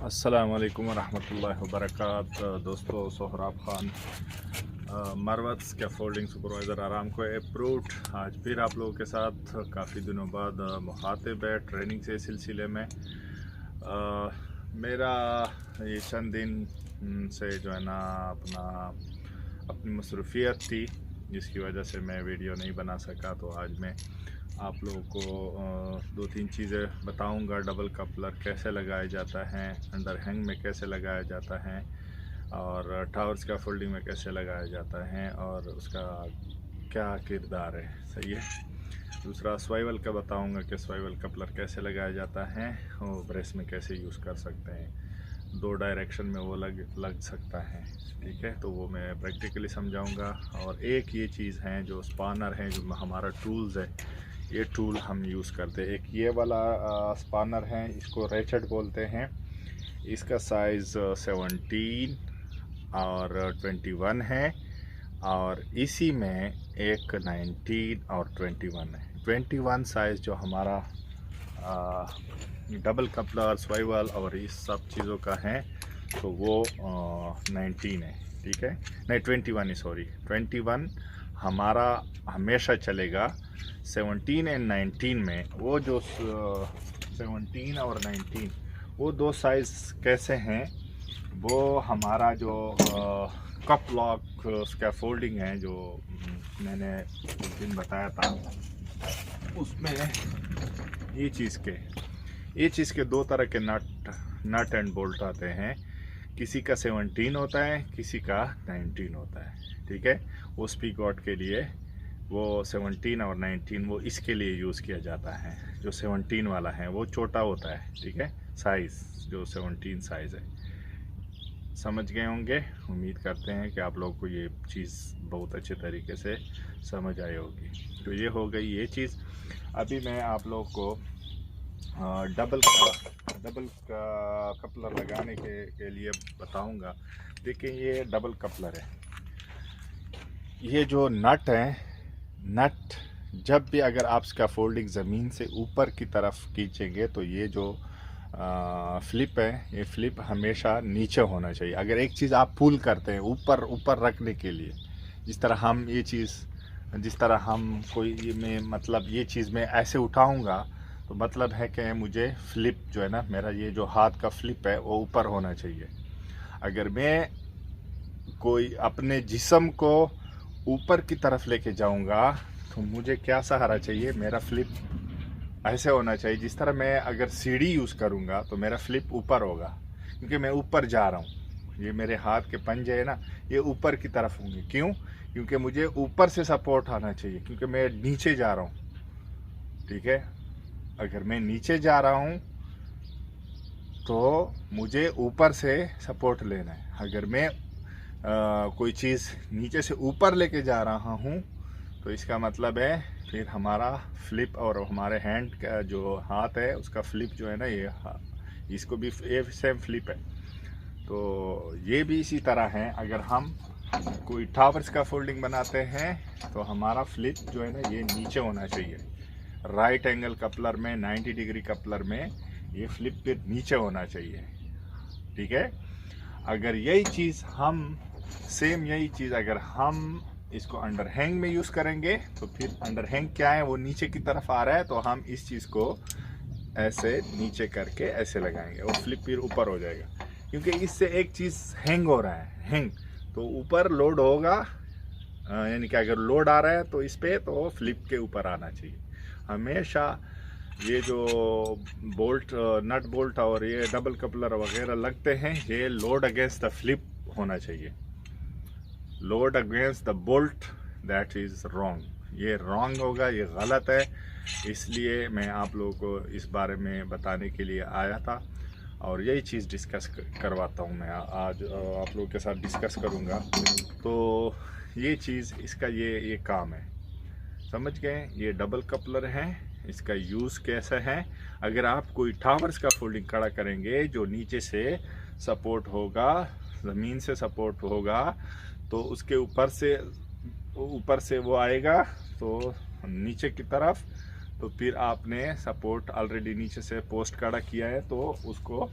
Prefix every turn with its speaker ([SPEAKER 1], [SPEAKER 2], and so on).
[SPEAKER 1] अस्सलाम वालेकुम वरहमतुल्लाहि वबरकात। दोस्तों, Sohrab Khan, Marwat scaffolding supervisor Aramco approved. आज फिर आप लोगों के साथ काफ़ी दिनों बाद मुखातिब है ट्रेनिंग से सिलसिले में। मेरा ये चंद दिन से जो है ना अपनी मसरूफियत थी, जिसकी वजह से मैं वीडियो नहीं बना सका। तो आज मैं आप लोगों को दो तीन चीज़ें बताऊंगा। डबल कपलर कैसे लगाया जाता है, अंडर हैंग में कैसे लगाया जाता है, और टावर स्कैफोल्डिंग में कैसे लगाया जाता है, और उसका क्या किरदार है। सही है। दूसरा स्वाइवल का बताऊंगा कि स्वाइवल कपलर कैसे लगाया जाता है और ब्रेस में कैसे यूज़ कर सकते हैं। दो डायरेक्शन में वो लग सकता है। ठीक है, तो वो मैं प्रैक्टिकली समझाऊंगा। और एक ये चीज़ है जो स्पानर है, जो हमारा टूल्स है, ये टूल हम यूज़ करते हैं। एक ये वाला स्पानर है, इसको रेचेट बोलते हैं। इसका साइज़ 17 और 21 है, और इसी में एक 19 और 21 है। 21 साइज़ जो हमारा डबल कपलर, स्वाइवल और इस सब चीज़ों का है, तो वो 19 है। ठीक है, नहीं 21 है, सॉरी 21 हमारा हमेशा चलेगा। 17 एंड 19 में वो जो 17 और 19 वो दो साइज़ कैसे हैं, वो हमारा जो कप लॉक स्कैफोल्डिंग है, जो मैंने उस दिन बताया था, उसमें ये चीज़ के दो तरह के नट एंड बोल्ट आते हैं। किसी का 17 होता है, किसी का 19 होता है। ठीक है, वो स्पीक आउट के लिए वो 17 और 19 वो इसके लिए यूज़ किया जाता है। जो 17 वाला है वो छोटा होता है। ठीक है, साइज़ जो 17 साइज़ है। समझ गए होंगे। उम्मीद करते हैं कि आप लोगों को ये चीज़ बहुत अच्छे तरीके से समझ आई होगी। तो ये हो गई ये चीज़। अभी मैं आप लोगों को डबल कपलर लगाने के लिए बताऊंगा। देखिए, ये डबल कपलर है। ये जो नट है, नट जब भी अगर आप इसका फोल्डिंग ज़मीन से ऊपर की तरफ खींचेंगे, तो ये जो फ्लिप है, ये फ्लिप हमेशा नीचे होना चाहिए। अगर एक चीज़ आप पुल करते हैं ऊपर ऊपर रखने के लिए, जिस तरह हम कोई ये चीज़ में ऐसे उठाऊंगा, तो मतलब है कि मुझे फ्लिप जो है ना, मेरा ये जो हाथ का फ्लिप है वो ऊपर होना चाहिए। अगर मैं कोई अपने जिस्म को ऊपर की तरफ लेके जाऊंगा, तो मुझे क्या सहारा चाहिए? मेरा फ्लिप ऐसे होना चाहिए। जिस तरह मैं अगर सीढ़ी यूज़ करूंगा तो मेरा फ्लिप ऊपर होगा, क्योंकि मैं ऊपर जा रहा हूँ। ये मेरे हाथ के पंजे है ना, ये ऊपर की तरफ होंगे। क्यों? क्योंकि मुझे ऊपर से सपोर्ट आना चाहिए, क्योंकि मैं नीचे जा रहा हूँ। ठीक है, अगर मैं नीचे जा रहा हूँ तो मुझे ऊपर से सपोर्ट लेना है। अगर मैं कोई चीज़ नीचे से ऊपर लेके जा रहा हूँ, तो इसका मतलब है फिर हमारा फ्लिप और हमारे हैंड का जो हाथ है उसका फ्लिप जो है ना, ये इसको भी ये सेम फ्लिप है। तो ये भी इसी तरह है। अगर हम कोई टावर्स का फोल्डिंग बनाते हैं, तो हमारा फ्लिप जो है ना, ये नीचे होना चाहिए। राइट एंगल कपलर में, 90 डिग्री कपलर में ये फ्लिप फिर नीचे होना चाहिए। ठीक है, अगर यही चीज़ अगर हम इसको अंडर हैंग में यूज़ करेंगे, तो फिर अंडर हैंग क्या है, वो नीचे की तरफ आ रहा है, तो हम इस चीज़ को ऐसे नीचे करके ऐसे लगाएंगे, वो फ्लिप फिर ऊपर हो जाएगा। क्योंकि इससे एक चीज़ हैंग हो रहा है, हैंग तो ऊपर लोड होगा, यानी कि अगर लोड आ रहा है तो इस पे तो फ्लिप के ऊपर आना चाहिए हमेशा। ये जो बोल्ट, नट बोल्ट और ये डबल कपलर वगैरह लगते हैं, ये लोड अगेंस्ट द फ्लिप होना चाहिए। Load against the bolt, that is wrong. ये रॉन्ग होगा, ये गलत है। इसलिए मैं आप लोगों को इस बारे में बताने के लिए आया था, और यही चीज़ डिस्कस करवाता हूँ। मैं आज आप लोगों के साथ डिस्कस करूँगा। तो ये चीज़, इसका ये काम है। समझ गए? ये डबल कपलर है, इसका यूज़ कैसा है। अगर आप कोई टावर्स का फोल्डिंग खड़ा करेंगे जो नीचे से सपोर्ट होगा, ज़मीन से सपोर्ट होगा, तो उसके ऊपर से वो आएगा तो नीचे की तरफ, तो फिर आपने सपोर्ट ऑलरेडी नीचे से पोस्ट खड़ा किया है, तो उसको